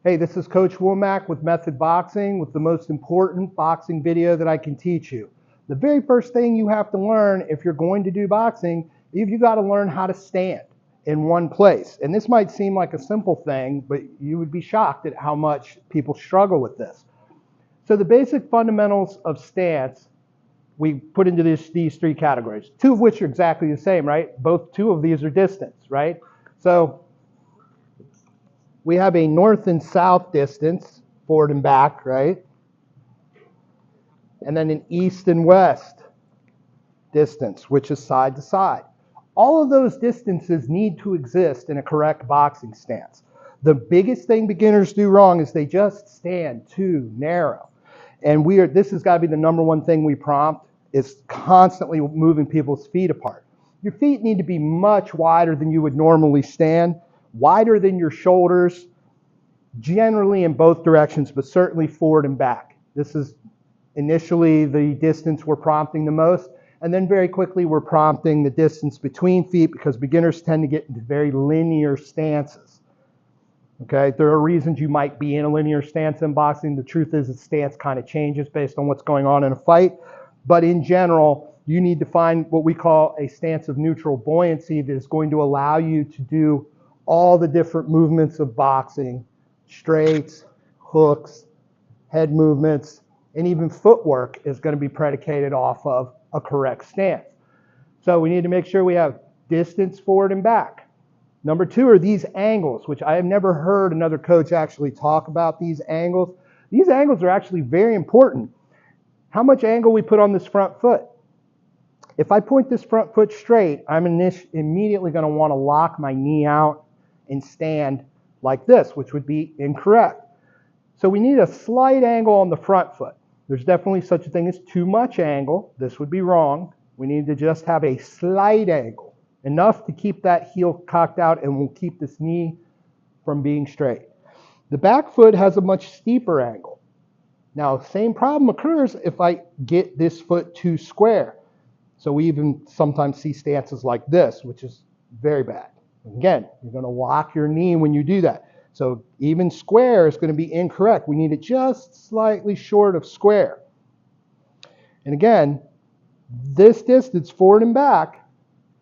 Hey, this is Coach Womack with Method Boxing with the most important boxing video that I can teach you. The very first thing you have to learn if you're going to do boxing is you got to learn how to stand in one place. And this might seem like a simple thing, but you would be shocked at how much people struggle with this. So the basic fundamentals of stance we put into these three categories, two of which are exactly the same, right? Two of these are distance, right? So we have a north and south distance, forward and back, right? And then an east and west distance, which is side to side. All of those distances need to exist in a correct boxing stance. The biggest thing beginners do wrong is they just stand too narrow. And this has got to be the number one thing we prompt, is constantly moving people's feet apart. Your feet need to be much wider than you would normally stand, wider than your shoulders, generally in both directions, but certainly forward and back. This is initially the distance we're prompting the most, and then very quickly we're prompting the distance between feet because beginners tend to get into very linear stances. Okay, there are reasons you might be in a linear stance in boxing. The truth is the stance kind of changes based on what's going on in a fight, but in general, you need to find what we call a stance of neutral buoyancy that is going to allow you to do all the different movements of boxing, straights, hooks, head movements, and even footwork is going to be predicated off of a correct stance. So we need to make sure we have distance forward and back. Number two are these angles, which I have never heard another coach actually talk about these angles. These angles are actually very important. How much angle we put on this front foot. If I point this front foot straight, I'm immediately going to want to lock my knee out and stand like this, which would be incorrect. So we need a slight angle on the front foot. There's definitely such a thing as too much angle. This would be wrong. We need to just have a slight angle, enough to keep that heel cocked out and will keep this knee from being straight. The back foot has a much steeper angle. Now, same problem occurs if I get this foot too square. So we even sometimes see stances like this, which is very bad. Again, you're going to lock your knee when you do that. So even square is going to be incorrect. We need it just slightly short of square. And again, this distance forward and back,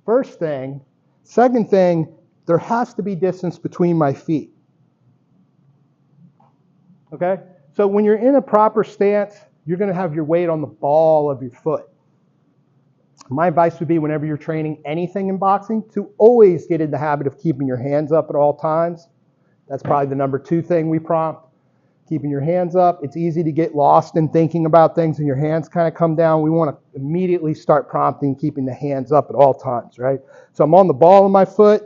first thing. Second thing, there has to be distance between my feet. Okay? So when you're in a proper stance, you're going to have your weight on the ball of your foot. My advice would be whenever you're training anything in boxing to always get in the habit of keeping your hands up at all times. That's probably the number two thing we prompt. Keeping your hands up. It's easy to get lost in thinking about things and your hands kind of come down. We want to immediately start prompting keeping the hands up at all times, right? So I'm on the ball of my foot,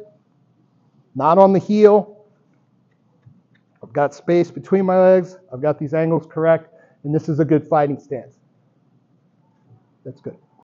not on the heel. I've got space between my legs. I've got these angles correct, and this is a good fighting stance. That's good.